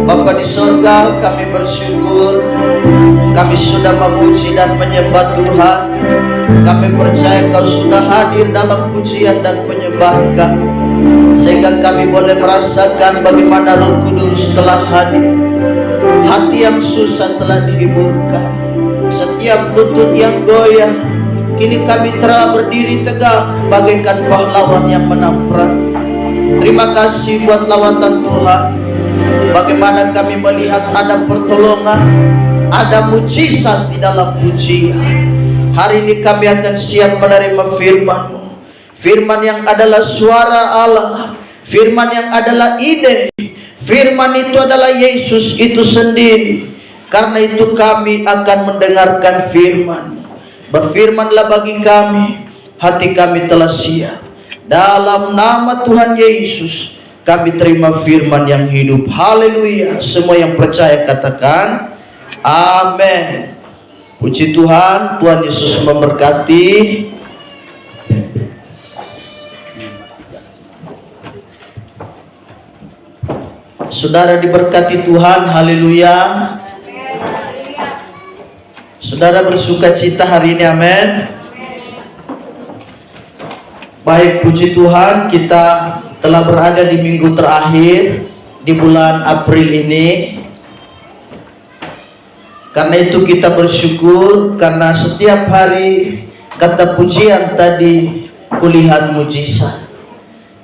Bapa di sorga, kami bersyukur kami sudah memuji dan menyembah Tuhan. Kami percaya Kau sudah hadir dalam pujian dan penyembahan kami, sehingga kami boleh merasakan bagaimana Roh Kudus telah hadir. Hati yang susah telah dihiburkan, setiap lutut yang goyah kini kami telah berdiri tegak bagaikan pahlawan yang menang perang. Terima kasih buat lawatan Tuhan. Bagaimana kami melihat ada pertolongan, ada mujizat di dalam pujian. Hari ini kami akan siap menerima firman-Mu, firman yang adalah suara Allah, firman yang adalah ide. Firman itu adalah Yesus itu sendiri. Karena itu kami akan mendengarkan firman. Berfirmanlah bagi kami, hati kami telah siap. Dalam nama Tuhan Yesus kami terima firman yang hidup. Haleluya. Semua yang percaya katakan amin. Puji Tuhan. Tuhan Yesus memberkati. Saudara diberkati Tuhan. Haleluya. Saudara bersuka cita hari ini. Amin. Baik, puji Tuhan, kita telah berada di minggu terakhir di bulan April ini. Karena itu kita bersyukur, karena setiap hari kata pujian tadi kulihat mujizat.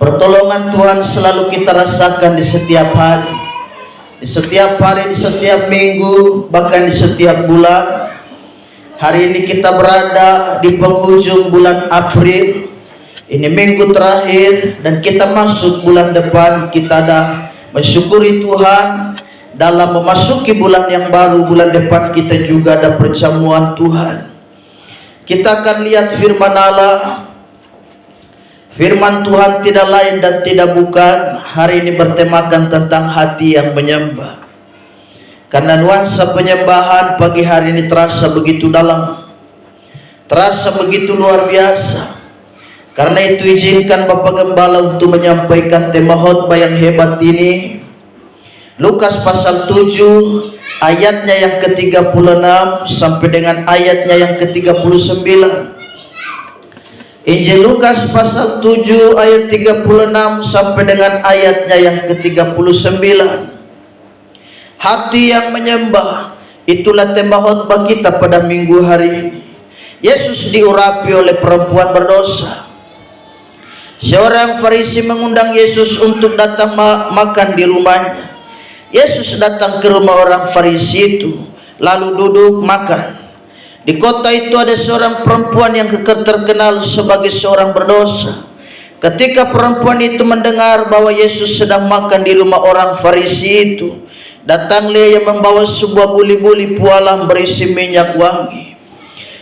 Pertolongan Tuhan selalu kita rasakan di setiap hari. Di setiap hari, di setiap minggu, bahkan di setiap bulan. Hari ini kita berada di penghujung bulan April. Ini minggu terakhir dan kita masuk bulan depan. Kita dah mensyukuri Tuhan dalam memasuki bulan yang baru. Bulan depan kita juga ada perjamuan Tuhan. Kita akan lihat firman Allah. Firman Tuhan tidak lain dan tidak bukan hari ini bertemakan tentang hati yang menyembah. Karena nuansa penyembahan pagi hari ini terasa begitu dalam, terasa begitu luar biasa. Karena itu izinkan Bapak Gembala untuk menyampaikan tema khotbah yang hebat ini. Lukas pasal 7 ayatnya yang ke-36 sampai dengan ayatnya yang ke-39. Injil Lukas pasal 7 ayat 36 sampai dengan ayatnya yang ke-39. Hati yang menyembah, itulah tema khotbah kita pada minggu hari ini. Yesus diurapi oleh perempuan berdosa. Seorang Farisi mengundang Yesus untuk datang makan di rumahnya. Yesus datang ke rumah orang Farisi itu, lalu duduk makan. Di kota itu ada seorang perempuan yang terkenal sebagai seorang berdosa. Ketika perempuan itu mendengar bahwa Yesus sedang makan di rumah orang Farisi itu, datanglah ia membawa sebuah buli-buli pualam berisi minyak wangi.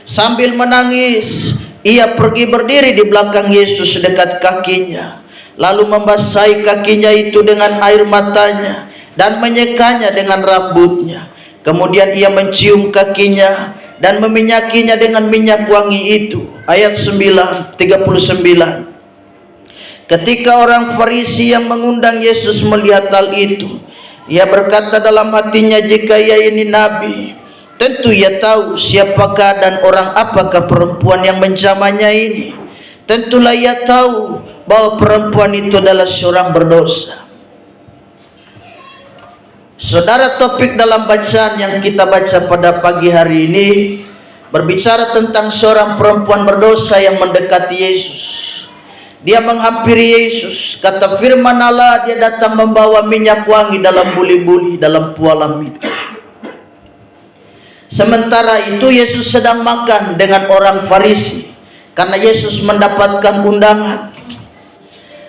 Sambil menangis, ia pergi berdiri di belakang Yesus dekat kakinya, lalu membasahi kakinya itu dengan air matanya dan menyekanya dengan rambutnya. Kemudian ia mencium kakinya dan meminyakinya dengan minyak wangi itu. Ayat 39. Ketika orang Farisi yang mengundang Yesus melihat hal itu, ia berkata dalam hatinya, jika ia ini nabi, tentu ia tahu siapakah dan orang apakah perempuan yang menjamahnya ini. Tentulah ia tahu bahwa perempuan itu adalah seorang berdosa. Saudara, topik dalam bacaan yang kita baca pada pagi hari ini berbicara tentang seorang perempuan berdosa yang mendekati Yesus. Dia menghampiri Yesus. Kata firman Allah, dia datang membawa minyak wangi dalam buli-buli, dalam pualam itu. Sementara itu Yesus sedang makan dengan orang Farisi. Karena Yesus mendapatkan undangan.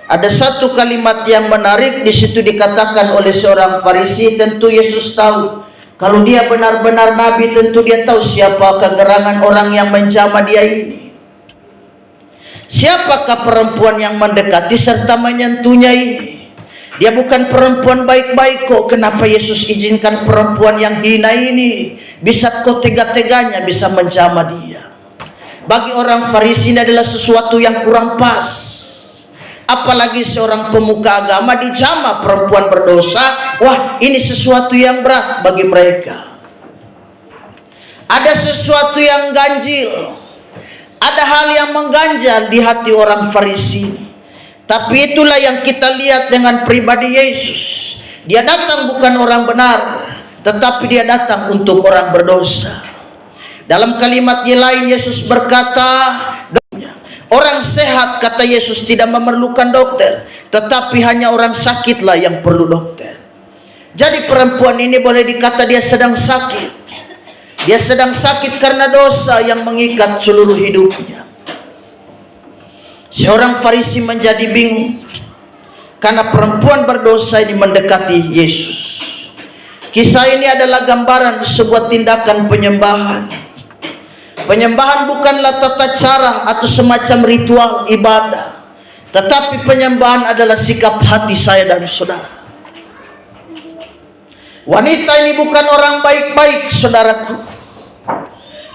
Ada satu kalimat yang menarik di situ dikatakan oleh seorang Farisi. Tentu Yesus tahu, kalau dia benar-benar nabi, tentu dia tahu siapakah gerangan orang yang menjamah dia ini. Siapakah perempuan yang mendekati serta menyentuhnya ini? Dia bukan perempuan baik-baik kok. Kenapa Yesus izinkan perempuan yang hina ini bisa kok tega-teganya bisa menjamah dia? Bagi orang Farisi ini adalah sesuatu yang kurang pas. apalagi seorang pemuka agama dijamah perempuan berdosa. Wah, ini sesuatu yang berat bagi mereka. Ada sesuatu yang ganjil, ada hal yang mengganjal di hati orang Farisi. Tapi itulah yang kita lihat dengan pribadi Yesus. Dia datang bukan orang benar, tetapi dia datang untuk orang berdosa. Dalam kalimat yang lain Yesus berkata, orang sehat, kata Yesus, tidak memerlukan dokter, tetapi hanya orang sakitlah yang perlu dokter. Jadi perempuan ini boleh dikata dia sedang sakit. Dia sedang sakit karena dosa yang mengikat seluruh hidupnya. Seorang Farisi menjadi bingung karena perempuan berdosa ini mendekati Yesus. Kisah ini adalah gambaran sebuah tindakan penyembahan. Penyembahan bukanlah tata cara atau semacam ritual ibadah, tetapi penyembahan adalah sikap hati saya dan saudara. Wanita ini bukan orang baik-baik, saudaraku.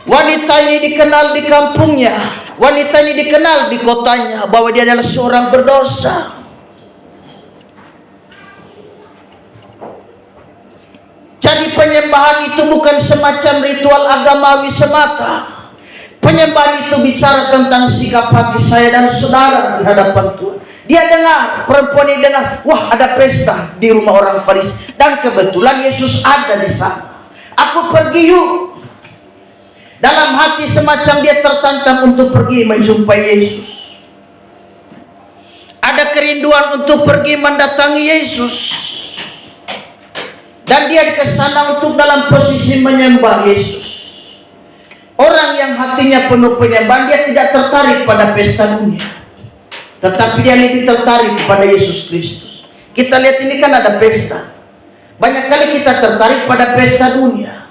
Wanita ini dikenal di kampungnya, wanita ini dikenal di kotanya bahwa dia adalah seorang berdosa. Jadi penyembahan itu bukan semacam ritual agamawi semata. Penyembahan itu bicara tentang sikap hati saya dan saudara di hadapan Tuhan. Dia dengar, perempuan ini dengar, wah ada pesta di rumah orang Farisi, dan kebetulan Yesus ada di sana. Aku pergi yuk. Dalam hati semacam dia tertantang untuk pergi menjumpai Yesus. Ada kerinduan untuk pergi mendatangi Yesus. Dan dia ke sana untuk dalam posisi menyembah Yesus. Orang yang hatinya penuh penyembahan, dia tidak tertarik pada pesta dunia, tetapi dia lebih tertarik pada Yesus Kristus. Kita lihat ini kan ada pesta. Banyak kali kita tertarik pada pesta dunia,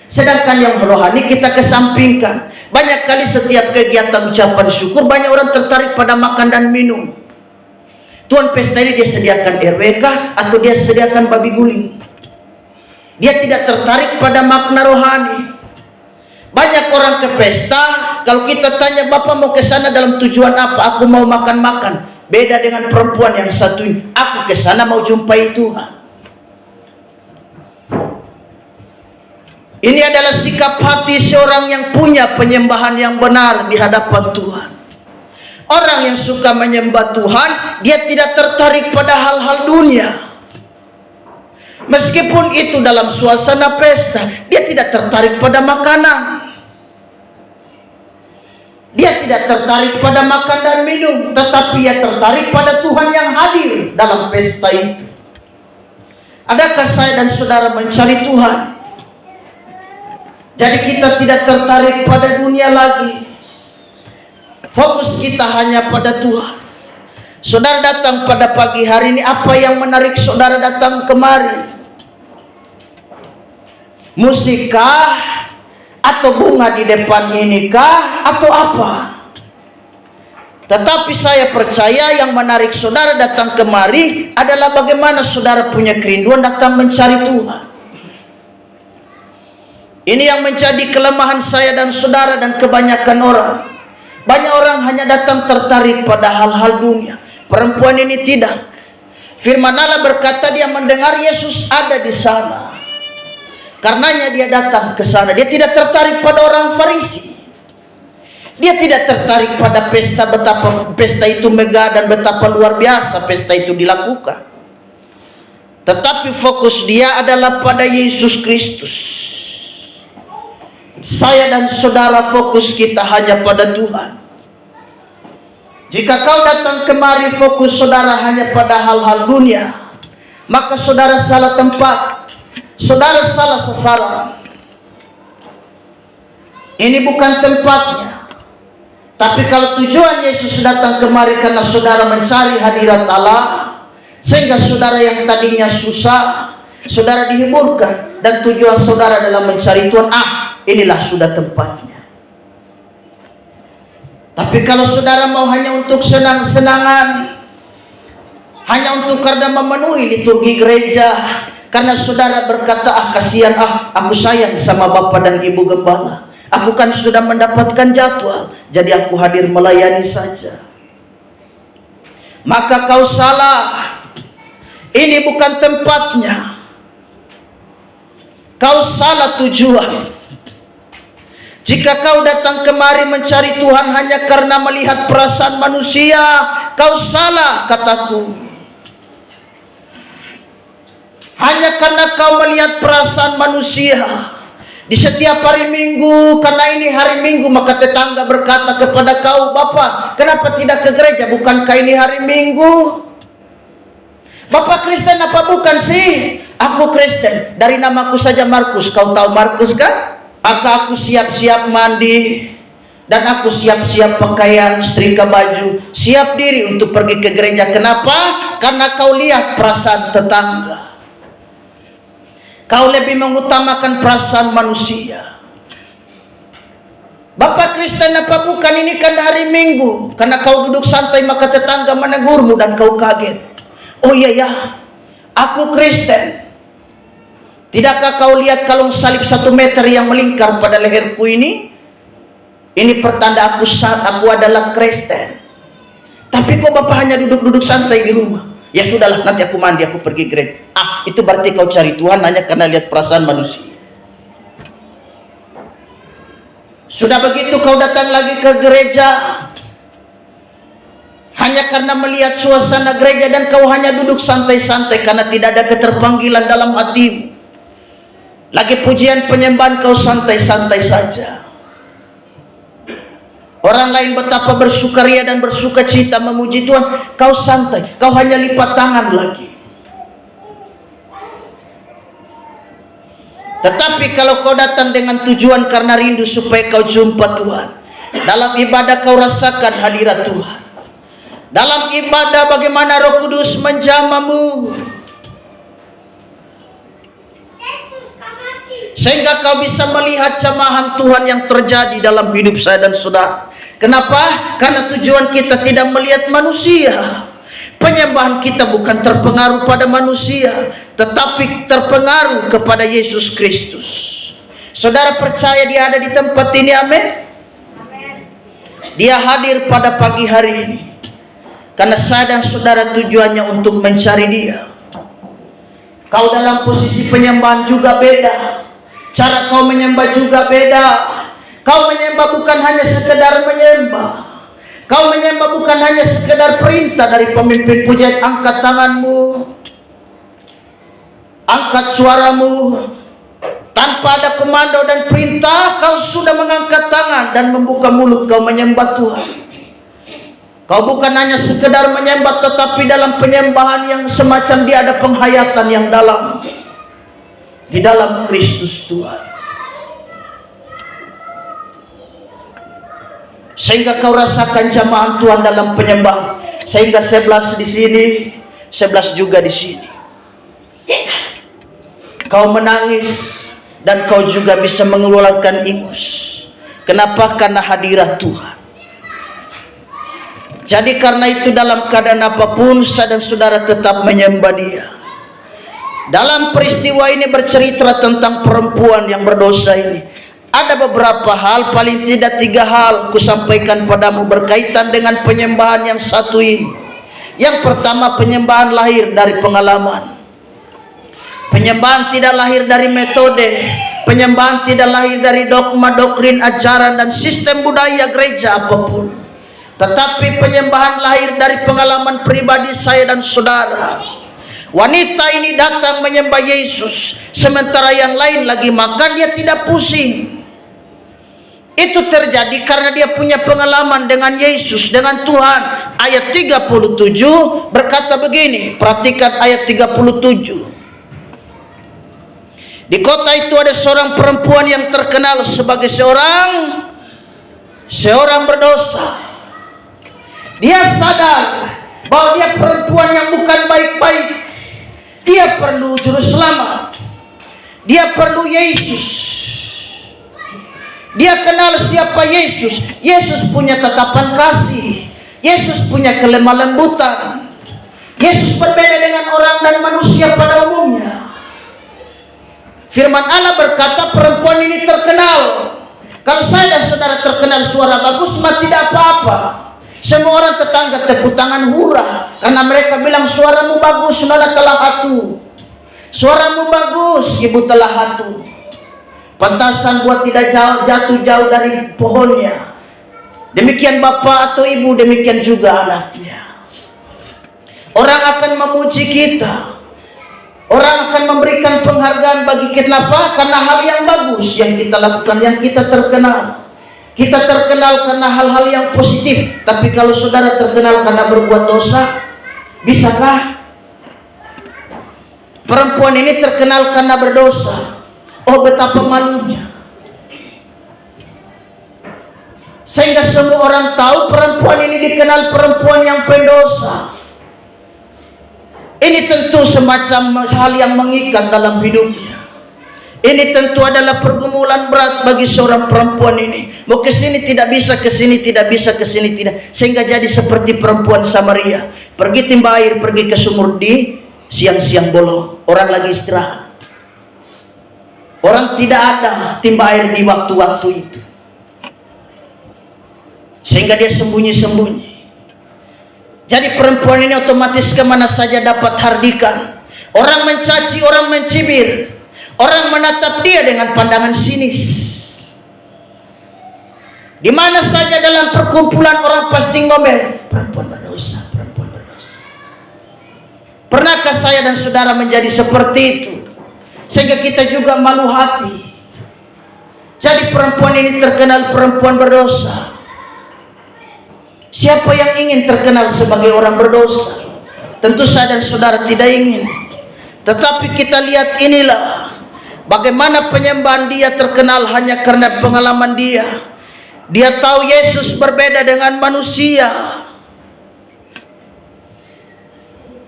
sedangkan yang rohani kita kesampingkan. Banyak kali setiap kegiatan ucapan syukur, banyak orang tertarik pada makan dan minum. Tuhan, pesta ini dia sediakan RWK atau dia sediakan babi guling. Dia tidak tertarik pada makna rohani. Banyak orang ke pesta, kalau kita tanya, Bapak mau ke sana dalam tujuan apa? Aku mau makan-makan. Beda dengan perempuan yang satu ini, aku ke sana mau jumpai Tuhan. Ini adalah sikap hati seorang yang punya penyembahan yang benar di hadapan Tuhan. Orang yang suka menyembah Tuhan, dia tidak tertarik pada hal-hal dunia. Meskipun itu dalam suasana pesta, dia tidak tertarik pada makanan. Dia tidak tertarik pada makan dan minum, tetapi dia tertarik pada Tuhan yang hadir dalam pesta itu. Adakah saya dan saudara mencari Tuhan? Jadi kita tidak tertarik pada dunia lagi. Fokus kita hanya pada Tuhan. Saudara datang pada pagi hari ini, apa yang menarik saudara datang kemari? Musikkah? Atau bunga di depan ini kah? Atau apa? Tetapi saya percaya yang menarik saudara datang kemari adalah bagaimana saudara punya kerinduan datang mencari Tuhan. Ini yang menjadi kelemahan saya dan saudara dan kebanyakan orang. Banyak orang hanya datang tertarik pada hal-hal dunia. Perempuan ini tidak. Firman Allah berkata dia mendengar Yesus ada di sana. Karenanya dia datang ke sana. Dia tidak tertarik pada orang Farisi. Dia tidak tertarik pada pesta, betapa pesta itu megah dan betapa luar biasa pesta itu dilakukan. Tetapi fokus dia adalah pada Yesus Kristus. Saya dan saudara fokus kita hanya pada Tuhan. Jika kau datang kemari fokus saudara hanya pada hal-hal dunia, maka saudara salah tempat. Saudara salah sasaran. Ini bukan tempatnya. Tapi kalau tujuan Yesus datang kemari karena saudara mencari hadirat Allah, sehingga saudara yang tadinya susah, saudara dihiburkan, dan tujuan saudara dalam mencari Tuhan, inilah sudah tempatnya. Tapi kalau saudara mau hanya untuk senang-senangan, hanya untuk karena memenuhi liturgi gereja, karena saudara berkata, kasihan, aku sayang sama Bapak dan Ibu Gembala, aku kan sudah mendapatkan jadwal, jadi aku hadir melayani saja. maka kau salah. Ini bukan tempatnya. Kau salah tujuan. Jika kau datang kemari mencari Tuhan hanya karena melihat perasaan manusia, kau salah, kataku. Hanya karena kau melihat perasaan manusia. Di setiap hari Minggu, karena ini hari Minggu, maka tetangga berkata kepada kau, "Bapak, kenapa tidak ke gereja? Bukankah ini hari Minggu?" "Bapak Kristen apa bukan sih?" "Aku Kristen, dari namaku saja Markus. Kau tahu Markus kan? Maka aku siap-siap mandi, dan aku siap-siap pakaian, setrika baju, siap diri untuk pergi ke gereja." Kenapa? Karena kau lihat perasaan tetangga. Kau lebih mengutamakan perasaan manusia. "Bapak Kristen apa bukan? Ini kan hari Minggu." Karena kau duduk santai maka tetangga menegurmu dan kau kaget. "Oh iya ya, aku Kristen. Tidakkah kau lihat kalung salib 1 meter yang melingkar pada leherku ini? Ini pertanda aku adalah Kristen." "Tapi kok Bapak hanya duduk-duduk santai di rumah?" "Ya sudahlah, nanti aku mandi, aku pergi gereja." Itu berarti kau cari Tuhan hanya karena lihat perasaan manusia. Sudah begitu kau datang lagi ke gereja hanya karena melihat suasana gereja, dan kau hanya duduk santai-santai karena tidak ada keterpanggilan dalam hatimu. Lagi pujian penyembahan kau santai-santai saja. Orang lain betapa bersukaria dan bersuka cita memuji Tuhan, kau santai, kau hanya lipat tangan lagi. Tetapi kalau kau datang dengan tujuan karena rindu supaya kau jumpa Tuhan, dalam ibadah kau rasakan hadirat Tuhan. Dalam ibadah bagaimana Roh Kudus menjamamu, sehingga kau bisa melihat jamahan Tuhan yang terjadi dalam hidup saya dan saudara. Kenapa? Karena tujuan kita tidak melihat manusia. Penyembahan kita bukan terpengaruh pada manusia, tetapi terpengaruh kepada Yesus Kristus. Saudara percaya Dia ada di tempat ini? Amin. Dia hadir pada pagi hari ini karena saya dan saudara tujuannya untuk mencari Dia. Kau dalam posisi penyembahan juga beda. Cara kau menyembah juga beda. Kau menyembah bukan hanya sekedar menyembah. Kau menyembah bukan hanya sekedar perintah dari pemimpin pujian. Angkat tanganmu, angkat suaramu. Tanpa ada komando dan perintah, kau sudah mengangkat tangan dan membuka mulut kau menyembah Tuhan. Kau bukan hanya sekedar menyembah, tetapi dalam penyembahan yang semacam dia ada penghayatan yang dalam di dalam Kristus Tuhan. Sehingga kau rasakan jamahan Tuhan dalam penyembahan. Sehingga 11 di sini, 11 juga di sini. Kau menangis dan kau juga bisa mengeluarkan ingus. Kenapa? Karena hadirat Tuhan. Jadi karena itu dalam keadaan apapun saya dan saudara tetap menyembah Dia. Dalam peristiwa ini bercerita tentang perempuan yang berdosa ini. Ada beberapa hal, paling tidak 3 hal kusampaikan padamu berkaitan dengan penyembahan yang satu ini. Yang pertama, penyembahan lahir dari pengalaman. Penyembahan tidak lahir dari metode. Penyembahan tidak lahir dari dogma, doktrin, ajaran, dan sistem budaya gereja apapun. Tetapi penyembahan lahir dari pengalaman pribadi saya dan saudara. Wanita ini datang menyembah Yesus, sementara yang lain lagi makan, dia tidak pusing. Itu terjadi karena dia punya pengalaman dengan Yesus, dengan Tuhan. Ayat 37 berkata begini, perhatikan ayat 37. Di kota itu ada seorang perempuan yang terkenal sebagai seorang berdosa. Dia sadar bahwa dia perempuan yang bukan baik-baik. Dia perlu juru selamat. Dia perlu Yesus. Dia kenal siapa Yesus. Yesus punya tatapan kasih. Yesus punya kelemah lembutan. Yesus berbeda dengan orang dan manusia pada umumnya. Firman Allah berkata perempuan ini terkenal. Kalau saya dan saudara terkenal suara bagus, mah tidak apa-apa. Semua orang tetangga tepuk tangan hura. Karena mereka bilang, suaramu bagus, saudara telah hatu. Suaramu bagus, ibu telah hatu. Pantasan buat tidak jatuh jauh dari pohonnya. Demikian bapak atau ibu, demikian juga anaknya. Orang akan memuji kita. Orang akan memberikan penghargaan bagi kita. Kenapa? Karena hal yang bagus yang kita lakukan, yang kita terkenal. Kita terkenal karena hal-hal yang positif. Tapi kalau saudara terkenal karena berbuat dosa, bisakah? Perempuan ini terkenal karena berdosa. Oh, betapa malunya. Sehingga semua orang tahu perempuan ini dikenal perempuan yang pendosa. Ini tentu semacam hal yang mengikat dalam hidupnya. Ini tentu adalah pergumulan berat bagi seorang perempuan ini. Mau ke sini tidak bisa, ke sini tidak bisa, ke sini tidak. Sehingga jadi seperti perempuan Samaria. Pergi timba air, pergi ke sumur di siang-siang bolong. Orang lagi istirahat. Orang tidak ada timba air di waktu-waktu itu. Sehingga dia sembunyi-sembunyi. Jadi perempuan ini otomatis kemana saja dapat hardikan. Orang mencaci, orang mencibir. Orang menatap dia dengan pandangan sinis. Di mana saja dalam perkumpulan orang pasti ngomel, perempuan berdosa, perempuan berdosa. Pernahkah saya dan saudara menjadi seperti itu? Sehingga kita juga malu hati. Jadi perempuan ini terkenal perempuan berdosa. Siapa yang ingin terkenal sebagai orang berdosa? Tentu saya dan saudara tidak ingin. Tetapi kita lihat inilah bagaimana penyembahan dia terkenal hanya karena pengalaman dia. Dia tahu Yesus berbeda dengan manusia.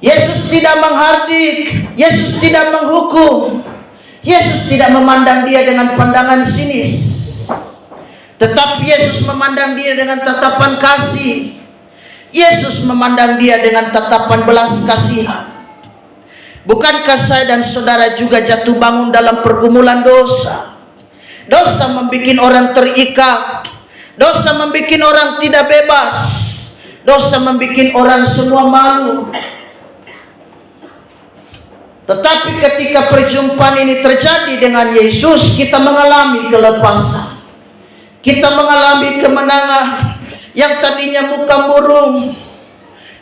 Yesus tidak menghardik, Yesus tidak menghukum, Yesus tidak memandang dia dengan pandangan sinis. Tetapi Yesus memandang dia dengan tatapan kasih. Yesus memandang dia dengan tatapan belas kasihan. Bukankah saya dan saudara juga jatuh bangun dalam pergumulan dosa? Dosa membuat orang terikat. Dosa membuat orang tidak bebas. Dosa membuat orang semua malu. Tetapi ketika perjumpaan ini terjadi dengan Yesus, kita mengalami kelepasan. Kita mengalami kemenangan. Yang tadinya muka murung,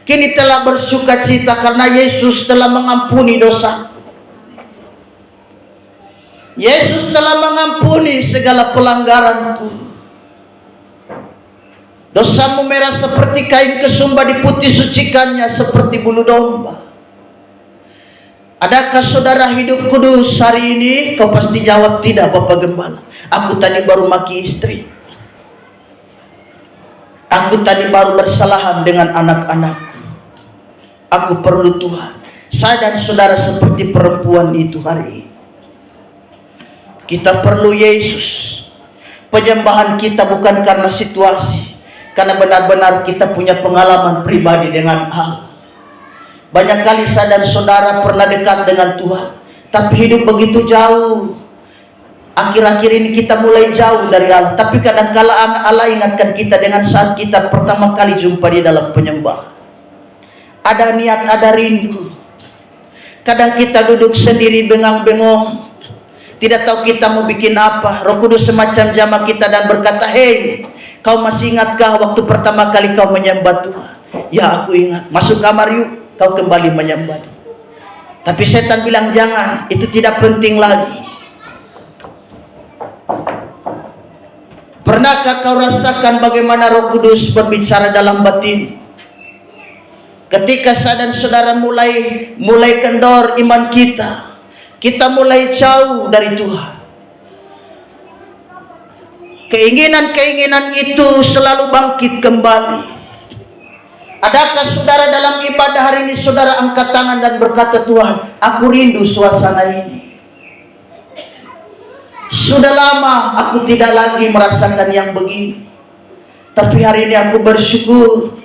kini telah bersuka cita karena Yesus telah mengampuni dosa. Yesus telah mengampuni segala pelanggaranku. Dosamu merah seperti kain kesumba, diputih sucikannya seperti bulu domba. Adakah saudara hidup kudus hari ini? Kau pasti jawab tidak, Bapak Gembala. Aku tadi baru maki istri. Aku tadi baru bersalahan dengan anak-anakku. Aku perlu Tuhan. Saya dan saudara seperti perempuan itu hari ini. Kita perlu Yesus. Penyembahan kita bukan karena situasi, karena benar-benar kita punya pengalaman pribadi dengan Allah. Banyak kali saya dan saudara pernah dekat dengan Tuhan, tapi hidup begitu jauh. Akhir-akhir ini kita mulai jauh dari Allah. Tapi kadang-kala Allah ingatkan kita dengan saat kita pertama kali jumpa di dalam penyembahan. Ada niat, ada rindu. Kadang kita duduk sendiri bengang-bengong, tidak tahu kita mau bikin apa. Roh Kudus semacam jamah kita dan berkata, hei, kau masih ingatkah waktu pertama kali kau menyembah Tuhan? Ya, aku ingat. Masuk kamar yuk, kau kembali menyembah. Tapi setan bilang jangan, itu tidak penting lagi. Pernahkah kau rasakan bagaimana Roh Kudus berbicara dalam batin? Ketika saya dan saudara mulai kendor iman kita, kita mulai jauh dari Tuhan. Keinginan-keinginan itu selalu bangkit kembali. Adakah saudara dalam ibadah hari ini saudara angkat tangan dan berkata, Tuhan, aku rindu suasana ini. Sudah lama aku tidak lagi merasakan yang begini. Tapi hari ini aku bersyukur.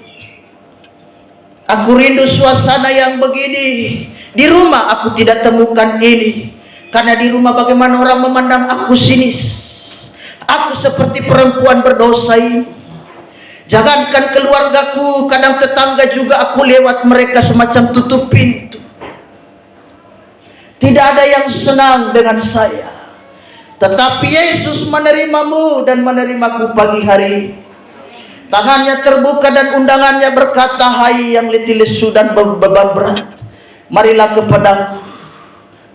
Aku rindu suasana yang begini. Di rumah aku tidak temukan ini. Karena di rumah bagaimana orang memandang aku sinis. Aku seperti perempuan berdosa ini. Jangankan keluargaku, kadang tetangga juga aku lewat mereka semacam tutup pintu. Tidak ada yang senang dengan saya. Tetapi Yesus menerimamu dan menerimaku pagi hari. Tangannya terbuka dan undangannya berkata, hai yang letih lesu dan beban berat, marilah kepadaku,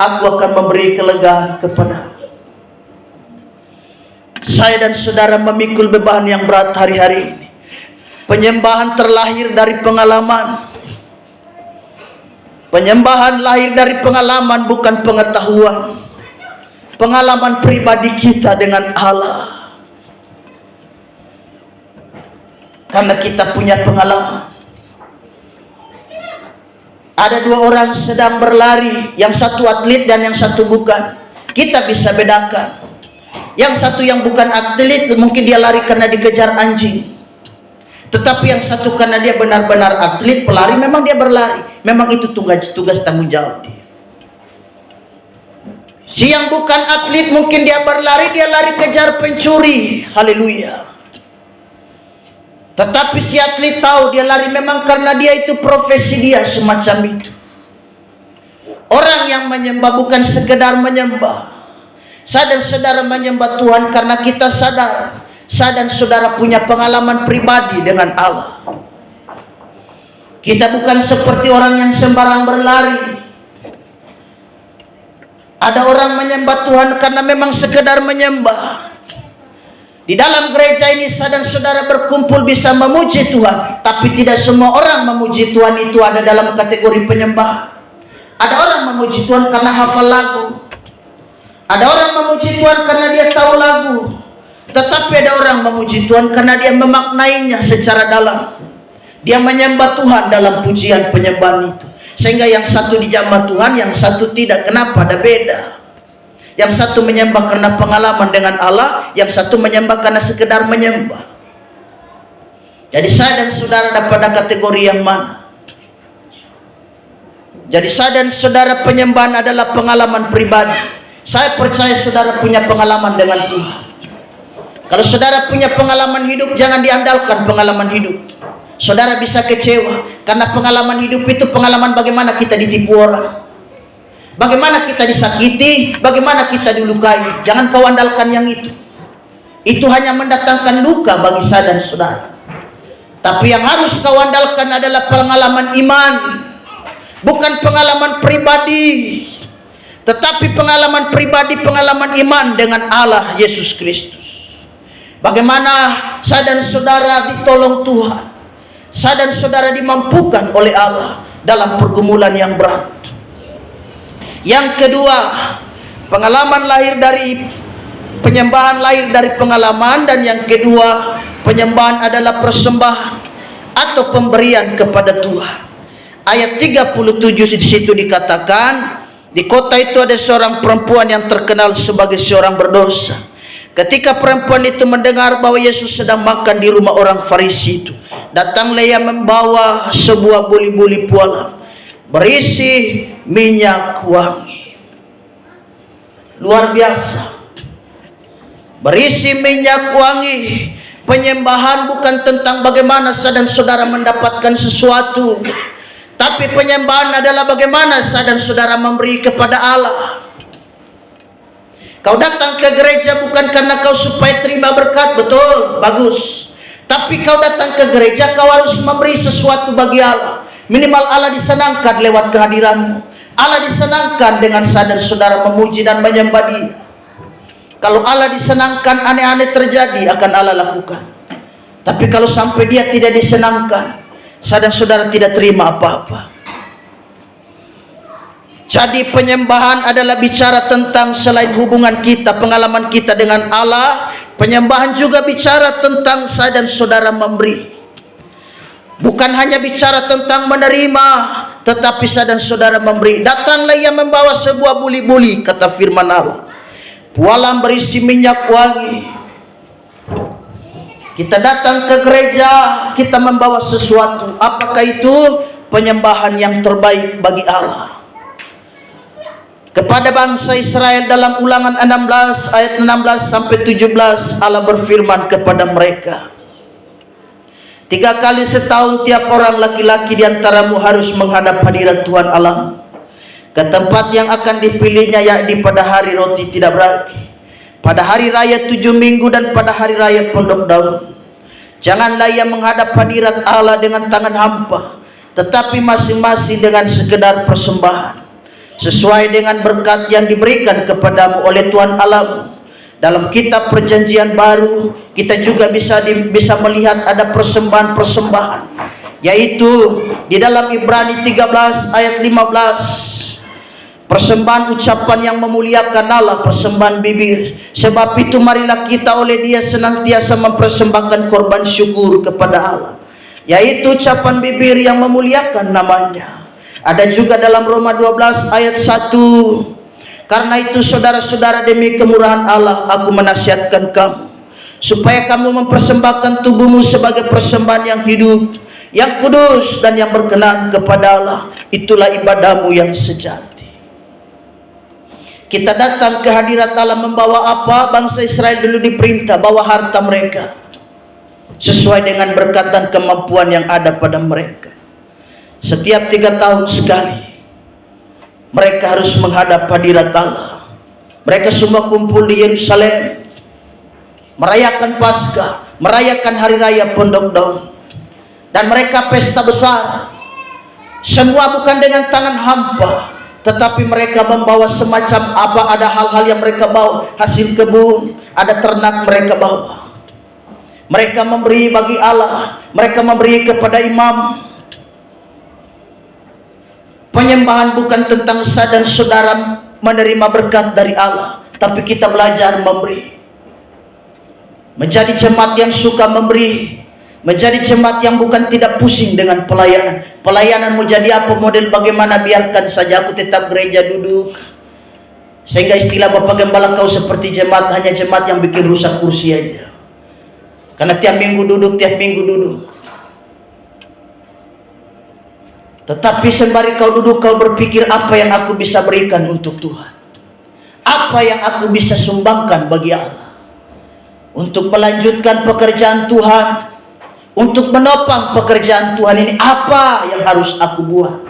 aku akan memberi kelegaan kepadamu. Saya dan saudara memikul beban yang berat hari-hari ini. Penyembahan terlahir dari pengalaman. Penyembahan lahir dari pengalaman, bukan pengetahuan. Pengalaman pribadi kita dengan Allah. Karena kita punya pengalaman. Ada dua orang sedang berlari, yang satu atlet dan yang satu bukan. Kita bisa bedakan. Yang satu yang bukan atlet mungkin dia lari karena dikejar anjing. Tetapi yang satu karena dia benar-benar atlet, pelari, memang dia berlari. Memang itu tugas tanggung jawab dia. Si yang bukan atlet mungkin dia berlari, dia lari kejar pencuri. Haleluya. Tetapi si atlet tahu dia lari memang karena dia itu profesi dia semacam itu. Orang yang menyembah bukan sekedar menyembah. Saya dan saudara menyembah Tuhan karena kita sadar. Saya dan saudara punya pengalaman pribadi dengan Allah. Kita bukan seperti orang yang sembarang berlari. Ada orang menyembah Tuhan karena memang sekedar menyembah. Di dalam gereja ini saya dan saudara berkumpul bisa memuji Tuhan. Tapi tidak semua orang memuji Tuhan itu ada dalam kategori penyembah. Ada orang memuji Tuhan karena hafal lagu. Ada orang memuji Tuhan karena dia tahu lagu. Tetapi ada orang memuji Tuhan karena dia memaknainya secara dalam. Dia menyembah Tuhan dalam pujian penyembahan itu. Sehingga yang satu dijamah Tuhan, yang satu tidak. Kenapa? Ada beda. Yang satu menyembah karena pengalaman dengan Allah, yang satu menyembah karena sekedar menyembah. Jadi saya dan saudara ada pada kategori yang mana? Jadi saya dan saudara penyembahan adalah pengalaman pribadi. Saya percaya saudara punya pengalaman dengan Tuhan. Kalau saudara punya pengalaman hidup, jangan diandalkan pengalaman hidup. Saudara bisa kecewa karena pengalaman hidup itu pengalaman bagaimana kita ditipu orang, bagaimana kita disakiti, bagaimana kita dilukai. Jangan kau andalkan yang itu. Itu hanya mendatangkan luka bagi saya dan saudara. Tapi yang harus kau andalkan adalah pengalaman iman, bukan pengalaman pribadi, tetapi pengalaman pribadi, pengalaman iman dengan Allah Yesus Kristus. Bagaimana saya dan saudara ditolong Tuhan, saya dan saudara dimampukan oleh Allah dalam pergumulan yang berat. Yang kedua, pengalaman lahir dari penyembahan, lahir dari pengalaman. Dan yang kedua, penyembahan adalah persembahan atau pemberian kepada Tuhan. Ayat 37 di situ dikatakan, di kota itu ada seorang perempuan yang terkenal sebagai seorang berdosa. Ketika perempuan itu mendengar bahwa Yesus sedang makan di rumah orang Farisi itu, datanglah ia membawa sebuah buli-buli pualam berisi minyak wangi. Luar biasa. Berisi minyak wangi. Penyembahan bukan tentang bagaimana saya dan saudara mendapatkan sesuatu, tapi penyembahan adalah bagaimana saya dan saudara memberi kepada Allah. Kau datang ke gereja bukan karena kau supaya terima berkat, betul, bagus. Tapi kau datang ke gereja, kau harus memberi sesuatu bagi Allah. Minimal Allah disenangkan lewat kehadiranmu. Allah disenangkan dengan saya dan saudara memuji dan menyembah Dia. Kalau Allah disenangkan, aneh-aneh terjadi akan Allah lakukan. Tapi kalau sampai Dia tidak disenangkan, saya dan saudara tidak terima apa-apa. Jadi penyembahan adalah bicara tentang selain hubungan kita, pengalaman kita dengan Allah. Penyembahan juga bicara tentang saya dan saudara memberi. Bukan hanya bicara tentang menerima, tetapi saya dan saudara memberi. Datanglah ia membawa sebuah buli-buli, kata firman Allah, pualam berisi minyak wangi. Kita datang ke gereja, kita membawa sesuatu. Apakah itu? Penyembahan yang terbaik bagi Allah. Kepada bangsa Israel dalam Ulangan 16 ayat 16 sampai 17, Allah berfirman kepada mereka, 3 kali setahun tiap orang laki-laki di antaramu harus menghadap hadirat Tuhan Allah, ke tempat yang akan dipilihnya, yakni pada hari roti tidak beragi, pada hari raya 7 minggu, dan pada hari raya pondok daun. Janganlah ia menghadap hadirat Allah dengan tangan hampa, tetapi masing-masing dengan sekedar persembahan, sesuai dengan berkat yang diberikan kepadamu oleh Tuhan Allah. Dalam kitab perjanjian baru kita juga bisa melihat ada persembahan-persembahan, yaitu di dalam Ibrani 13 ayat 15, persembahan ucapan yang memuliakan Allah, persembahan bibir. Sebab itu marilah kita oleh Dia senantiasa mempersembahkan korban syukur kepada Allah, yaitu ucapan bibir yang memuliakan namanya. Ada juga dalam Roma 12 ayat 1, karena itu saudara-saudara, demi kemurahan Allah aku menasihatkan kamu, supaya kamu mempersembahkan tubuhmu sebagai persembahan yang hidup, yang kudus, dan yang berkenan kepada Allah. Itulah ibadahmu yang sejati. Kita datang ke hadirat Allah membawa apa? Bangsa Israel dulu diperintah bawa harta mereka, sesuai dengan berkat dan kemampuan yang ada pada mereka. Setiap 3 tahun sekali mereka harus menghadap hadirat Allah. Mereka semua kumpul di Yerusalem, merayakan Paskah, merayakan hari raya pondok daun, dan mereka pesta besar. Semua bukan dengan tangan hampa, tetapi mereka membawa semacam apa, ada hal-hal yang mereka bawa, hasil kebun, ada ternak mereka bawa. Mereka memberi bagi Allah, mereka memberi kepada imam. Penyembahan bukan tentang saya dan saudara menerima berkat dari Allah, tapi kita belajar memberi. Menjadi jemaat yang suka memberi, menjadi jemaat yang bukan tidak pusing dengan pelayanan. Pelayanan mau jadi apa model bagaimana, biarkan saja, aku tetap gereja duduk. Sehingga istilah Bapak Gembala, kau seperti jemaat, hanya jemaat yang bikin rusak kursi aja. Karena tiap minggu duduk, tiap minggu duduk. Tetapi sembari kau duduk, kau berpikir, apa yang aku bisa berikan untuk Tuhan? Apa yang aku bisa sumbangkan bagi Allah? Untuk melanjutkan pekerjaan Tuhan, untuk menopang pekerjaan Tuhan ini, apa yang harus aku buat?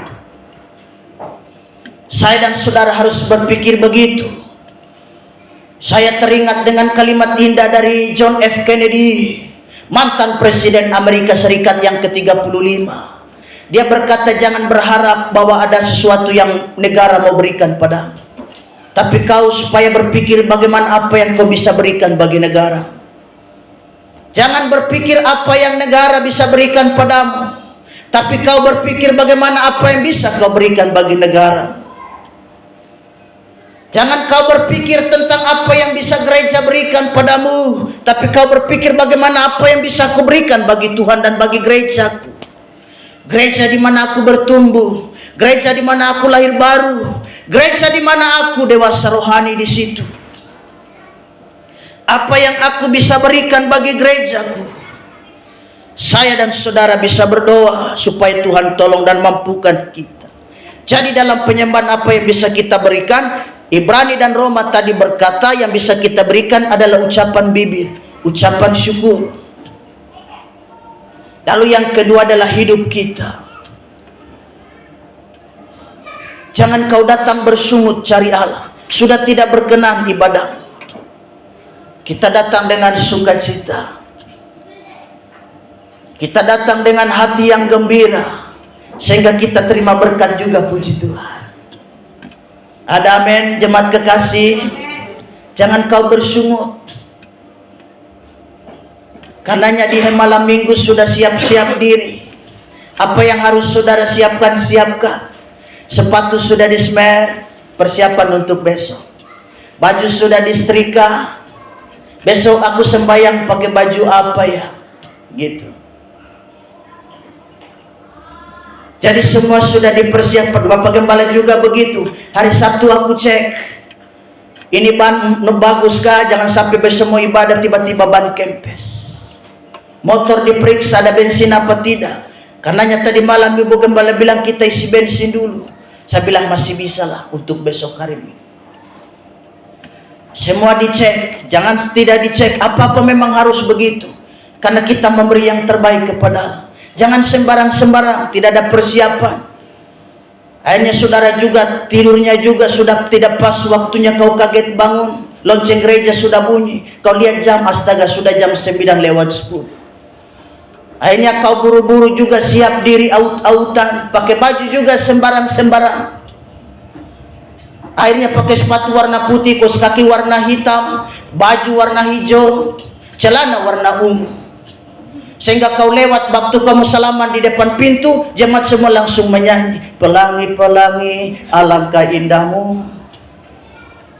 Saya dan saudara harus berpikir begitu. Saya teringat dengan kalimat indah dari John F. Kennedy, mantan Presiden Amerika Serikat yang ke-35. Dia berkata, jangan berharap bahwa ada sesuatu yang negara mau berikan padamu, tapi kau supaya berpikir bagaimana apa yang kau bisa berikan bagi negara. Jangan berpikir apa yang negara bisa berikan padamu, tapi kau berpikir bagaimana apa yang bisa kau berikan bagi negara. Jangan kau berpikir tentang apa yang bisa gereja berikan padamu, tapi kau berpikir bagaimana apa yang bisa aku berikan bagi Tuhan dan bagi gerejaku. Gereja di mana aku bertumbuh, gereja di mana aku lahir baru, gereja di mana aku dewasa rohani di situ. Apa yang aku bisa berikan bagi gerejaku? Saya dan saudara bisa berdoa supaya Tuhan tolong dan mampukan kita. Jadi dalam penyembahan apa yang bisa kita berikan? Ibrani dan Roma tadi berkata yang bisa kita berikan adalah ucapan bibir, ucapan syukur. Lalu yang kedua adalah hidup kita. Jangan kau datang bersungut cari Allah, sudah tidak berkenan ibadah. Kita datang dengan sukacita. Kita datang dengan hati yang gembira, sehingga kita terima berkat juga, puji Tuhan. Ada amin, jemaat kekasih. Jangan kau bersungut. Karenanya di malam minggu sudah siap-siap diri. Apa yang harus saudara siapkan, siapkan. Sepatu sudah dismer, persiapan untuk besok. Baju sudah disetrika. Besok aku sembahyang pakai baju apa ya? Gitu. Jadi semua sudah dipersiapkan. Bapak Gembala juga begitu. Hari Sabtu aku cek, ini ban bagus kah? Jangan sampai besok mau ibadah tiba-tiba ban kempes. Motor diperiksa ada bensin apa tidak. Karenanya tadi malam Ibu Gembala bilang kita isi bensin dulu. Saya bilang masih bisa lah untuk besok hari ini. Semua dicek, jangan tidak dicek. Apa-apa memang harus begitu. karena kita memberi yang terbaik kepada Allah. Jangan sembarang-sembarang, tidak ada persiapan. Akhirnya saudara juga tidurnya juga sudah tidak pas waktunya, kau kaget bangun, lonceng gereja sudah bunyi, kau lihat jam, astaga sudah jam 9:10. Akhirnya kau buru-buru juga siap diri aut-autan, pakai baju juga sembarang-sembarang. Akhirnya pakai sepatu warna putih, kaos kaki warna hitam, baju warna hijau, celana warna ungu. Sehingga kau lewat, waktu kamu salaman di depan pintu, jemaat semua langsung menyanyi, pelangi-pelangi alangkah indahmu.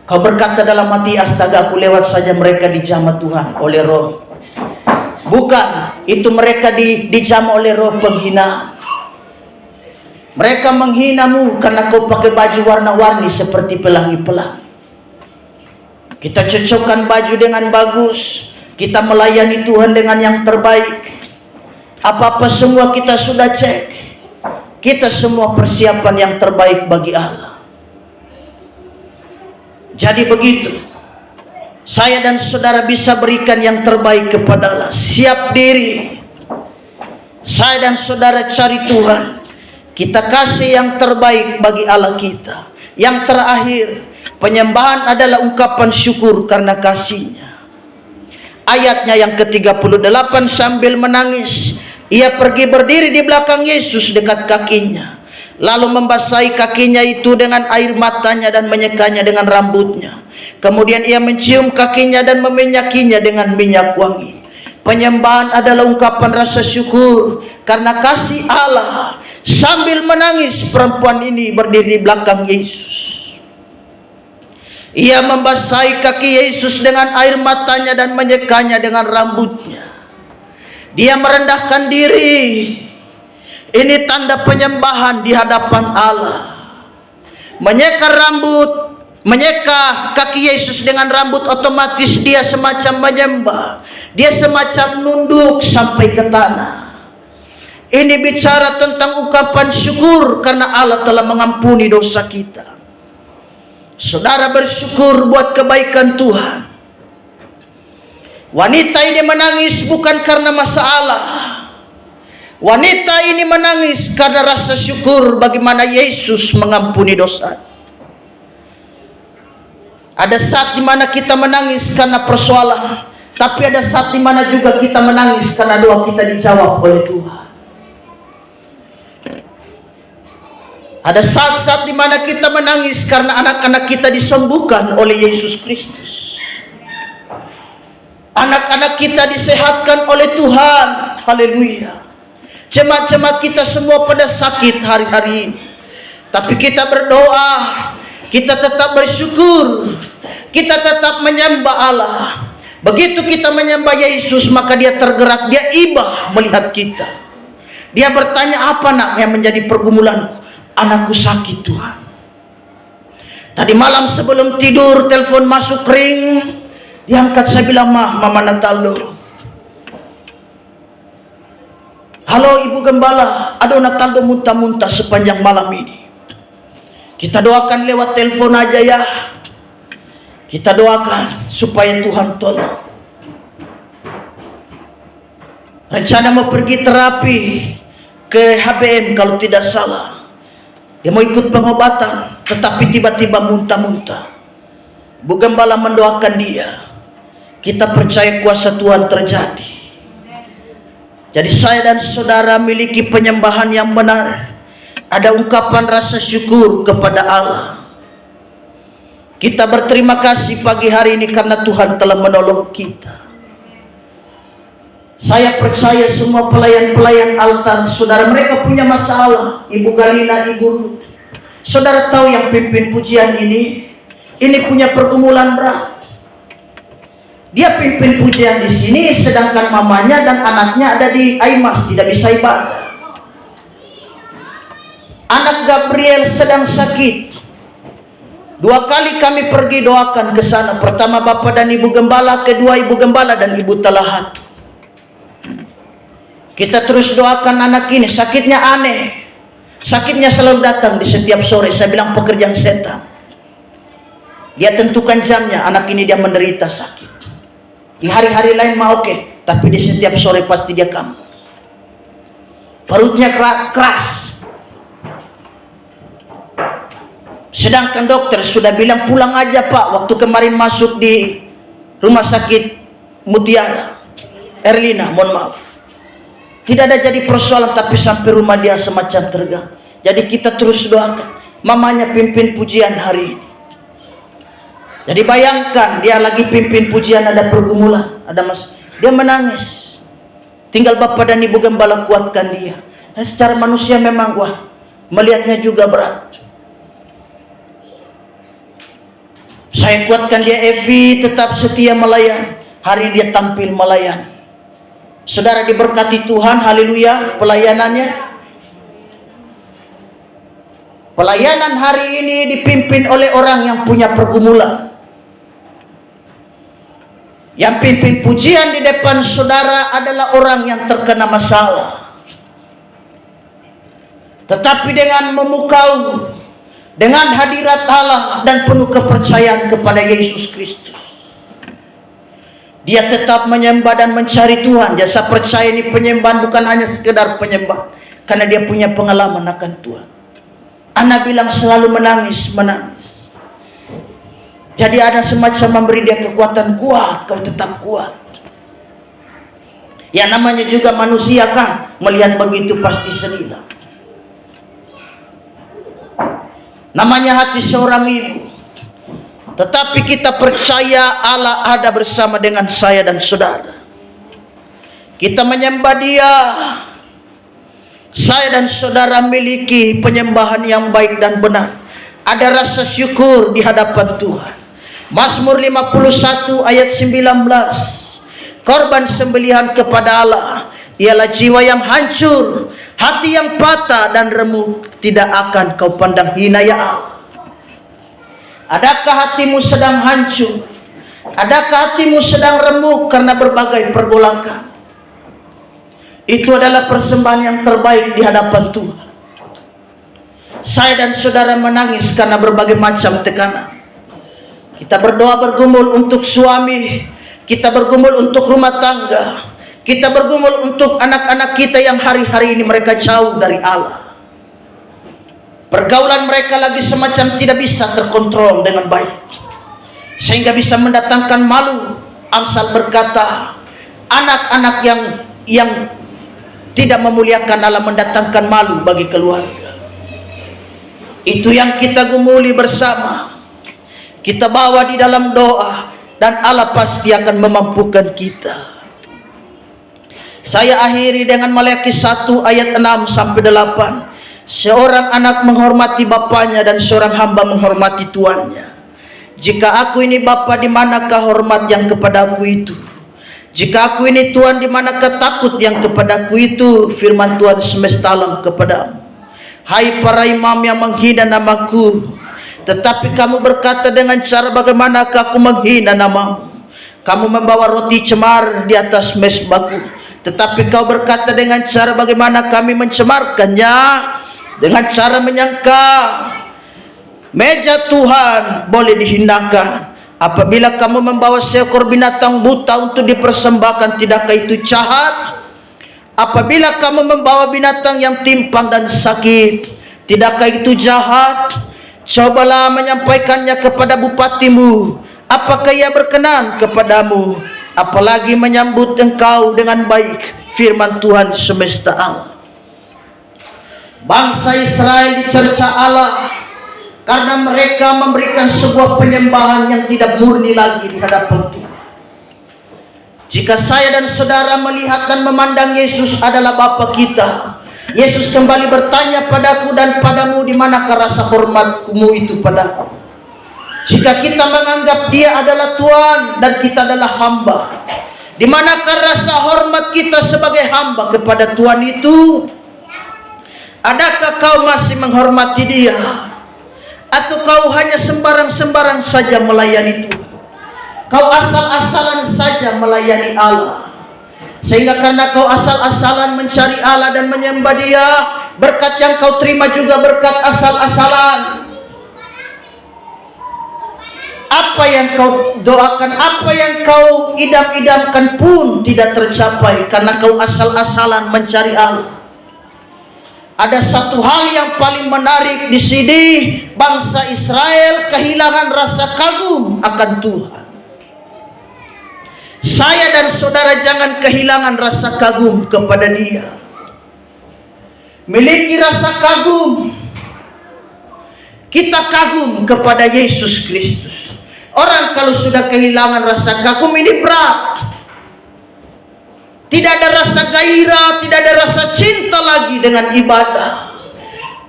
Kau berkata dalam hati, astaga aku lewat saja, mereka dijamah Tuhan oleh roh. Bukan, itu mereka dijamah oleh roh penghinaan. Mereka menghinamu karena kau pakai baju warna-warni seperti pelangi-pelangi. Kita cocokkan baju dengan bagus, kita melayani Tuhan dengan yang terbaik. Apa-apa semua kita sudah cek. Kita semua persiapan yang terbaik bagi Allah. Jadi begitu, saya dan saudara bisa berikan yang terbaik kepada Allah. Siap diri. Saya dan saudara cari Tuhan. Kita kasih yang terbaik bagi Allah kita. Yang terakhir, penyembahan adalah ungkapan syukur karena kasih-Nya. Ayatnya yang ke-38, sambil menangis, ia pergi berdiri di belakang Yesus dekat kakinya, lalu membasahi kakinya itu dengan air matanya dan menyekanya dengan rambutnya. Kemudian ia mencium kakinya dan meminyakinya dengan minyak wangi. Penyembahan adalah ungkapan rasa syukur karena kasih Allah. Sambil menangis, perempuan ini berdiri di belakang Yesus. Ia membasahi kaki Yesus dengan air matanya dan menyekanya dengan rambutnya. Dia merendahkan diri. Ini tanda penyembahan di hadapan Allah. Menyeka rambut, menyeka kaki Yesus dengan rambut, otomatis dia semacam menyembah. Dia semacam nunduk sampai ke tanah. Ini bicara tentang ungkapan syukur karena Allah telah mengampuni dosa kita. Saudara bersyukur buat kebaikan Tuhan. Wanita ini menangis bukan karena masalah. Wanita ini menangis karena rasa syukur bagaimana Yesus mengampuni dosa. Ada saat di mana kita menangis karena persoalan, tapi ada saat di mana juga kita menangis karena doa kita dijawab oleh Tuhan. Ada saat-saat di mana kita menangis karena anak-anak kita disembuhkan oleh Yesus Kristus. Anak-anak kita disehatkan oleh Tuhan. Haleluya. Jemaat-jemaat kita semua pada sakit hari-hari ini, tapi kita berdoa, kita tetap bersyukur, kita tetap menyembah Allah. Begitu kita menyembah Yesus, maka dia tergerak, dia ibah melihat kita. Dia bertanya, apa nak yang menjadi pergumulan? Anakku sakit Tuhan. Tadi malam sebelum tidur telepon masuk ring, diangkat, saya bilang, Mama Nataldo. Halo Ibu Gembala, aduh Nataldo muntah-muntah sepanjang malam ini. Kita doakan lewat telepon aja ya. Kita doakan supaya Tuhan tolong. Rencana mau pergi terapi ke HBM kalau tidak salah. Dia mau ikut pengobatan, tetapi tiba-tiba muntah-muntah. Bu Gembala mendoakan dia. Kita percaya kuasa Tuhan terjadi. Jadi saya dan saudara miliki penyembahan yang benar. Ada ungkapan rasa syukur kepada Allah. Kita berterima kasih pagi hari ini karena Tuhan telah menolong kita. Saya percaya semua pelayan-pelayan altar, saudara, mereka punya masalah. Ibu Galina, Ibu Ruth, saudara tahu yang pimpin pujian ini punya pergumulan berat. Dia pimpin pujian di sini, sedangkan mamanya dan anaknya ada di Aimas, tidak bisa ibadah. Anak Gabriel sedang sakit. 2 kali kami pergi doakan ke sana. Pertama Bapak dan Ibu Gembala, kedua Ibu Gembala dan Ibu Talahatu. Kita terus doakan anak ini, sakitnya aneh. Sakitnya selalu datang di setiap sore. Saya bilang pekerjaan setan. Dia tentukan jamnya, anak ini dia menderita sakit. Di hari-hari lain mah oke, tapi di setiap sore pasti dia kambuh. Perutnya keras. Sedangkan dokter sudah bilang pulang aja Pak. Waktu kemarin masuk di rumah sakit Mutiara, Erlina, mohon maaf, tidak ada jadi persoalan, tapi sampai rumah dia semacam terganggu. Jadi kita terus doakan. Mamanya pimpin pujian hari ini. Jadi bayangkan dia lagi pimpin pujian, ada pergumulan, dia menangis. Tinggal Bapak dan Ibu Gembala kuatkan dia. Nah, secara manusia memang melihatnya juga berat. Saya kuatkan dia, Evi tetap setia melayani. Hari ini dia tampil melayani. Saudara diberkati Tuhan, haleluya. Pelayanan hari ini dipimpin oleh orang yang punya pergumulan. Yang pimpin pujian di depan saudara adalah orang yang terkena masalah. Tetapi dengan memukau, dengan hadirat Allah dan penuh kepercayaan kepada Yesus Kristus, dia tetap menyembah dan mencari Tuhan. Saya percaya ini penyembahan bukan hanya sekedar penyembah, karena dia punya pengalaman akan Tuhan. Anak bilang selalu menangis. Jadi ada semacam memberi dia kekuatan, kuat, kau tetap kuat. Ya namanya juga manusia kan, melihat begitu pasti senila. Namanya hati seorang ibu. Tetapi kita percaya Allah ada bersama dengan saya dan saudara. Kita menyembah dia. Saya dan saudara memiliki penyembahan yang baik dan benar. Ada rasa syukur di hadapan Tuhan. Mazmur 51 ayat 19. Korban sembelihan kepada Allah ialah jiwa yang hancur, hati yang patah dan remuk, tidak akan kau pandang hina ya Allah. Adakah hatimu sedang hancur? Adakah hatimu sedang remuk karena berbagai pergolakan? Itu adalah persembahan yang terbaik di hadapan Tuhan. Saya dan saudara menangis karena berbagai macam tekanan. Kita berdoa bergumul untuk suami, kita bergumul untuk rumah tangga, kita bergumul untuk anak-anak kita yang hari-hari ini mereka jauh dari Allah. Pergaulan mereka lagi semacam tidak bisa terkontrol dengan baik, sehingga bisa mendatangkan malu. Amsal berkata, anak-anak yang tidak memuliakan Allah mendatangkan malu bagi keluarga. Itu yang kita gumuli bersama. Kita bawa di dalam doa, dan Allah pasti akan memampukan kita. Saya akhiri dengan Maleakhi 1 ayat 6 sampai 8. Seorang anak menghormati bapaknya dan seorang hamba menghormati tuannya. Jika aku ini bapa, di manakah hormat yang kepadaku itu? Jika aku ini Tuhan, di manakah takut yang kepadaku itu? Firman Tuhan semesta alam kepadamu. Hai para imam yang menghina namaku, tetapi kamu berkata dengan cara bagaimanakah aku menghina namamu? Kamu membawa roti cemar di atas mezbahku, tetapi kau berkata dengan cara bagaimana kami mencemarkannya? Dengan cara menyangka meja Tuhan boleh dihinakan. Apabila kamu membawa seekor binatang buta untuk dipersembahkan, tidakkah itu jahat? Apabila kamu membawa binatang yang timpang dan sakit, tidakkah itu jahat? Cobalah menyampaikannya kepada bupatimu, apakah ia berkenan kepadamu? Apalagi menyambut engkau dengan baik. Firman Tuhan semesta alam. Bangsa Israel dicerca Allah karena mereka memberikan sebuah penyembahan yang tidak murni lagi di hadapan Tuhan. Jika saya dan saudara melihat dan memandang Yesus adalah Bapa kita, Yesus kembali bertanya padaku dan padamu, di manakah rasa hormatmu itu padaku? Jika kita menganggap dia adalah Tuhan dan kita adalah hamba, di manakah rasa hormat kita sebagai hamba kepada Tuhan itu? Adakah kau masih menghormati dia? Atau kau hanya sembarang-sembarang saja melayani Tuhan? Kau asal-asalan saja melayani Allah, sehingga karena kau asal-asalan mencari Allah dan menyembah dia, berkat yang kau terima juga berkat asal-asalan. Apa yang kau doakan, apa yang kau idam-idamkan pun tidak tercapai karena kau asal-asalan mencari Allah. Ada satu hal yang paling menarik di sini, bangsa Israel kehilangan rasa kagum akan Tuhan. Saya dan saudara jangan kehilangan rasa kagum kepada Dia. Miliki rasa kagum. Kita kagum kepada Yesus Kristus. Orang kalau sudah kehilangan rasa kagum ini berat. Tidak ada rasa gairah, tidak ada rasa cinta lagi dengan ibadah.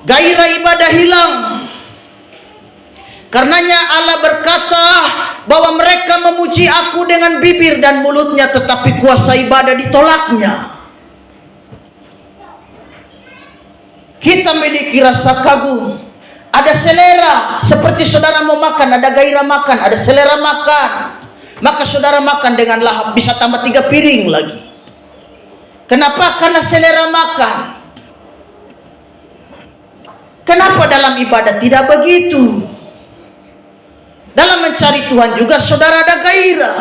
Gairah ibadah hilang. Karenanya Allah berkata bahwa mereka memuji aku dengan bibir dan mulutnya, tetapi kuasa ibadah ditolaknya. Kita memiliki rasa kagum. Ada selera, seperti saudara mau makan, ada gairah makan, ada selera makan. Maka saudara makan dengan lahap, bisa tambah 3 piring lagi. Kenapa? Karena selera makan. Kenapa dalam ibadah tidak begitu? Dalam mencari Tuhan juga saudara ada gairah,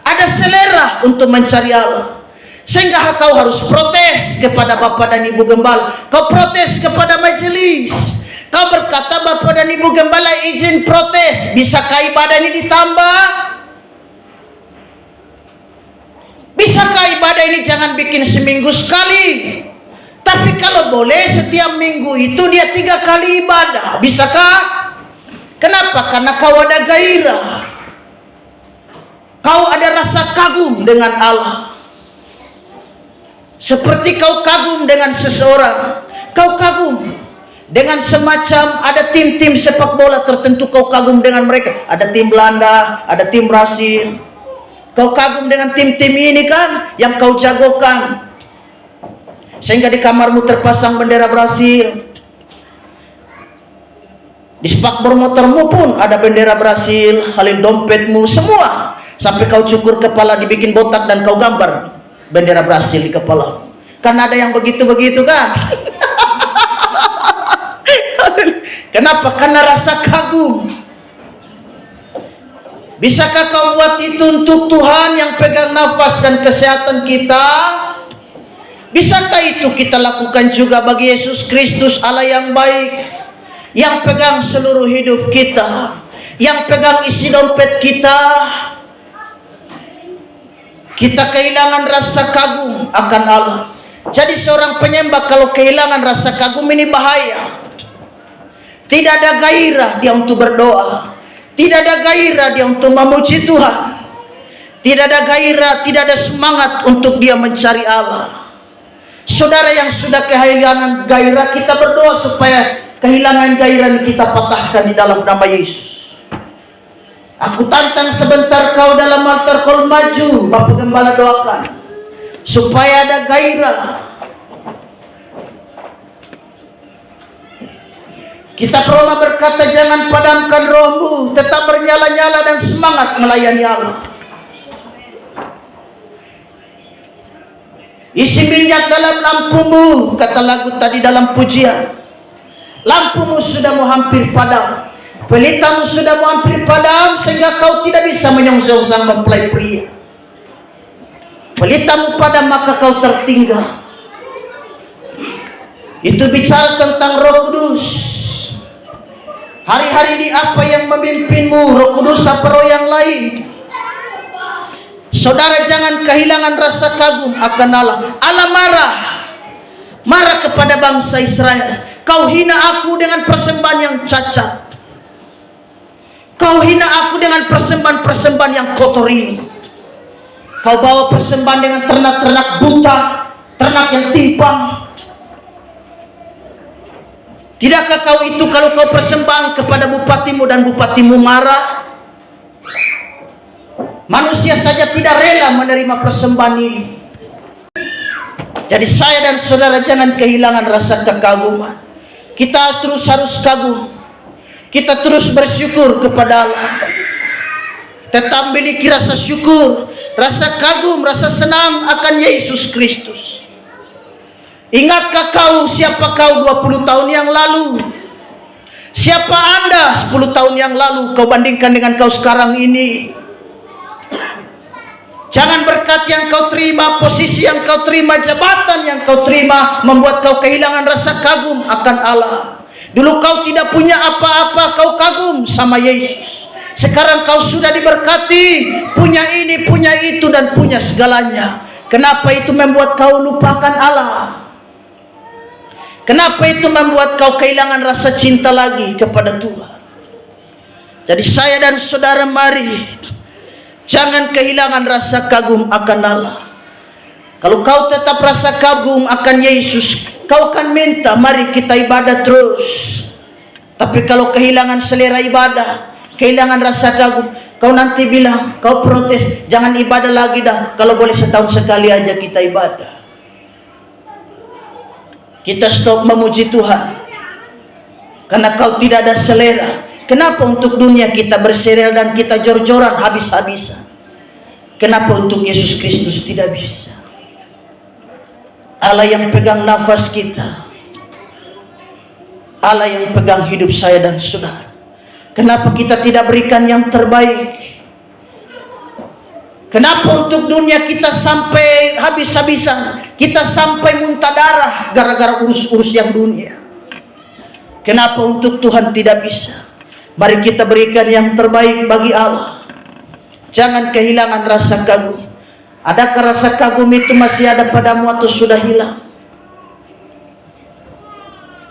ada selera untuk mencari Allah. Sehingga kau harus protes kepada Bapak dan Ibu Gembala. Kau protes kepada majelis. Kau berkata, Bapak dan Ibu Gembala izin protes, bisakah ibadah ini ditambah? Bisakah ibadah ini jangan bikin seminggu sekali, tapi kalau boleh setiap minggu itu dia 3 kali ibadah, bisakah? Kenapa? Karena kau ada gairah, kau ada rasa kagum dengan Allah. Seperti kau kagum dengan seseorang, kau kagum dengan semacam ada tim-tim sepak bola tertentu, kau kagum dengan mereka. Ada tim Belanda, ada tim Brasil. Kau kagum dengan tim-tim ini kan, yang kau jagokan. Sehingga di kamarmu terpasang bendera Brasil. Di spakbor motormu pun ada bendera Brasil, halil dompetmu, semua. Sampai kau cukur kepala dibikin botak dan kau gambar bendera Brasil di kepala. Karena ada yang begitu-begitu kan. Kenapa? Karena rasa kagum. Bisakah kau buat itu untuk Tuhan yang pegang nafas dan kesehatan kita? Bisakah itu kita lakukan juga bagi Yesus Kristus, Allah yang baik, yang pegang seluruh hidup kita, yang pegang isi dompet kita? Kita kehilangan rasa kagum akan Allah. Jadi seorang penyembah kalau kehilangan rasa kagum ini bahaya. Tidak ada gairah dia untuk berdoa. Tidak ada gairah dia untuk memuji Tuhan. Tidak ada gairah, tidak ada semangat untuk dia mencari Allah. Saudara yang sudah kehilangan gairah, kita berdoa supaya kehilangan gairah ini kita patahkan di dalam nama Yesus. Aku tantang sebentar kau dalam altar, kau maju, Bapak Gembala doakan supaya ada gairah. Kita pernah berkata, jangan padamkan rohmu, tetap bernyala-nyala dan semangat melayani Allah. Isi minyak dalam lampumu, kata lagu tadi dalam pujian. Lampumu sudah mau hampir padam, pelitamu sudah mau hampir padam, sehingga kau tidak bisa menyongsong mempelai pria. Pelitamu padam maka kau tertinggal. Itu bicara tentang Roh Kudus. Hari-hari ini apa yang memimpinmu, Roh Kudus apa roh yang lain? Saudara jangan kehilangan rasa kagum akan Allah. Allah marah kepada bangsa Israel. Kau hina aku dengan persembahan yang cacat. Kau hina aku dengan persembahan-persembahan yang kotor ini. Kau bawa persembahan dengan ternak-ternak buta, ternak yang timpang. Tidakkah kau itu kalau kau persembahan kepada bupatimu dan bupatimu marah? Manusia saja tidak rela menerima persembahan ini. Jadi saya dan saudara jangan kehilangan rasa kekaguman. Kita terus harus kagum. Kita terus bersyukur kepada Allah. Tetap memiliki rasa syukur, rasa kagum, rasa senang akan Yesus Kristus. Ingatkah kau siapa kau 20 tahun yang lalu? Siapa Anda 10 tahun yang lalu kau bandingkan dengan kau sekarang ini? Jangan berkat yang kau terima, posisi yang kau terima, jabatan yang kau terima membuat kau kehilangan rasa kagum akan Allah. Dulu kau tidak punya apa-apa, kau kagum sama Yesus. Sekarang kau sudah diberkati, punya ini, punya itu, dan punya segalanya. Kenapa itu membuat kau lupakan Allah? Kenapa itu membuat kau kehilangan rasa cinta lagi kepada Tuhan? Jadi saya dan saudara, mari jangan kehilangan rasa kagum akan Allah. Kalau kau tetap rasa kagum akan Yesus, kau akan minta, mari kita ibadah terus. Tapi kalau kehilangan selera ibadah, kehilangan rasa kagum, kau nanti bilang, kau protes, jangan ibadah lagi dah. Kalau boleh setahun sekali aja kita ibadah. Kita stop memuji Tuhan karena kau tidak ada selera. Kenapa untuk dunia kita berselera dan kita jor-joran habis-habisan? Kenapa untuk Yesus Kristus tidak bisa? Allah yang pegang nafas kita, Allah yang pegang hidup saya dan saudara. Kenapa kita tidak berikan yang terbaik? Kenapa untuk dunia kita sampai habis-habisan? Kita sampai muntah darah gara-gara urus-urus yang dunia. Kenapa untuk Tuhan tidak bisa? Mari kita berikan yang terbaik bagi Allah. Jangan kehilangan rasa kagum. Adakah rasa kagum itu masih ada padamu atau sudah hilang?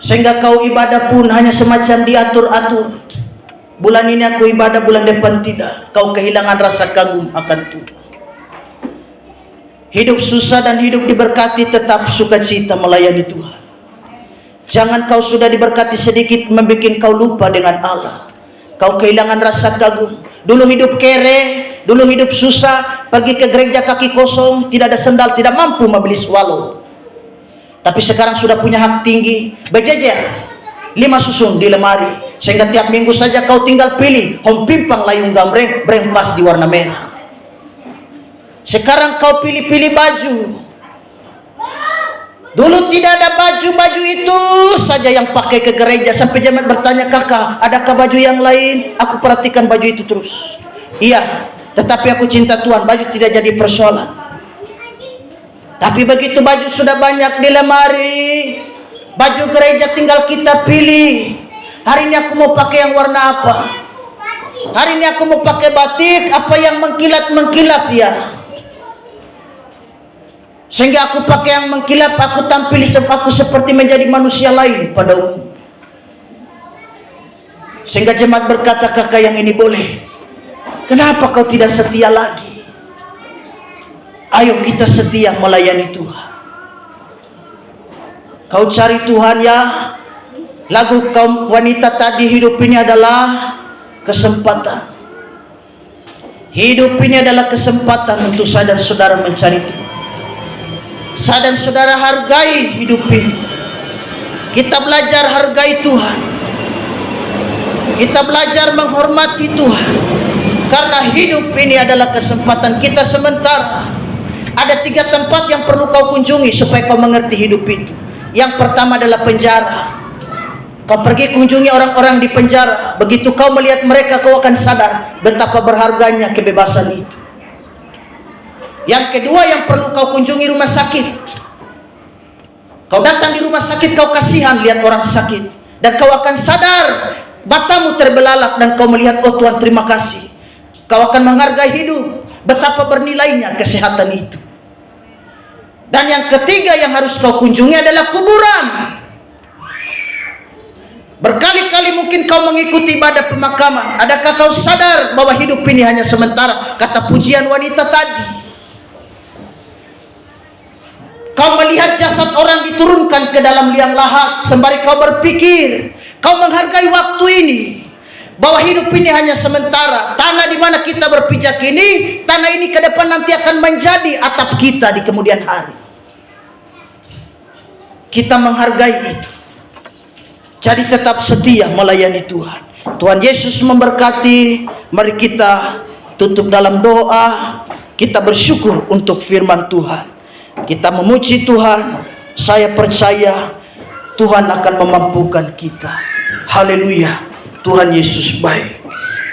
Sehingga kau ibadah pun hanya semacam diatur-atur. Bulan ini aku ibadah, bulan depan tidak. Kau kehilangan rasa kagum akan Tuhan. Hidup susah dan hidup diberkati, tetap sukacita melayani Tuhan. Jangan kau sudah diberkati sedikit membuat kau lupa dengan Allah. Kau kehilangan rasa kagum. Dulu hidup kere, dulu hidup susah, pergi ke gereja kaki kosong, tidak ada sendal, tidak mampu membeli swallow. Tapi sekarang sudah punya hak tinggi, berjejer 5 susun di lemari, sehingga tiap minggu saja kau tinggal pilih hom pimpang layung gambreng, breng pas di warna merah. Sekarang kau pilih-pilih baju. Dulu tidak ada baju itu saja yang pakai ke gereja. Sampai jemaat bertanya, kakak, adakah baju yang lain? Aku perhatikan baju itu terus. Iya, tetapi aku cinta Tuhan, baju tidak jadi persoalan. Tapi begitu baju sudah banyak di lemari, baju gereja tinggal kita pilih. Hari ini aku mau pakai yang warna apa? Hari ini aku mau pakai batik, apa yang mengkilat-mengkilap ya? Sehingga aku pakai yang mengkilap, aku tampil aku seperti menjadi manusia lain pada umum. Sehingga jemaat berkata, kakak yang ini boleh. Kenapa kau tidak setia lagi? Ayo kita setia melayani Tuhan. Kau cari Tuhan ya. Lagu kaum wanita tadi, hidup ini adalah kesempatan. Hidup ini adalah kesempatan untuk saya dan saudara mencari Tuhan. Saya dan saudara hargai hidup ini. Kita belajar hargai Tuhan. Kita belajar menghormati Tuhan. Karena hidup ini adalah kesempatan kita sementara. Ada 3 tempat yang perlu kau kunjungi supaya kau mengerti hidup itu. Yang pertama adalah penjara. Kau pergi kunjungi orang-orang di penjara. Begitu kau melihat mereka, kau akan sadar betapa berharganya kebebasan itu. Yang kedua yang perlu kau kunjungi rumah sakit. Kau datang di rumah sakit, kau kasihan lihat orang sakit, dan kau akan sadar matamu terbelalak dan kau melihat, oh Tuhan terima kasih. Kau akan menghargai hidup, betapa bernilainya kesehatan itu. Dan yang ketiga yang harus kau kunjungi adalah kuburan. Berkali-kali mungkin kau mengikuti ibadah pemakaman. Adakah kau sadar bahwa hidup ini hanya sementara? Kata pujian wanita tadi. Kau melihat jasad orang diturunkan ke dalam liang lahat, sembari kau berpikir, kau menghargai waktu ini, bahwa hidup ini hanya sementara. Tanah di mana kita berpijak ini, tanah ini ke depan nanti akan menjadi atap kita di kemudian hari. Kita menghargai itu. Jadi tetap setia melayani Tuhan. Tuhan Yesus memberkati. Mari kita tutup dalam doa. Kita bersyukur untuk firman Tuhan. Kita memuji Tuhan. Saya percaya Tuhan akan memampukan kita. Haleluya. Tuhan Yesus baik.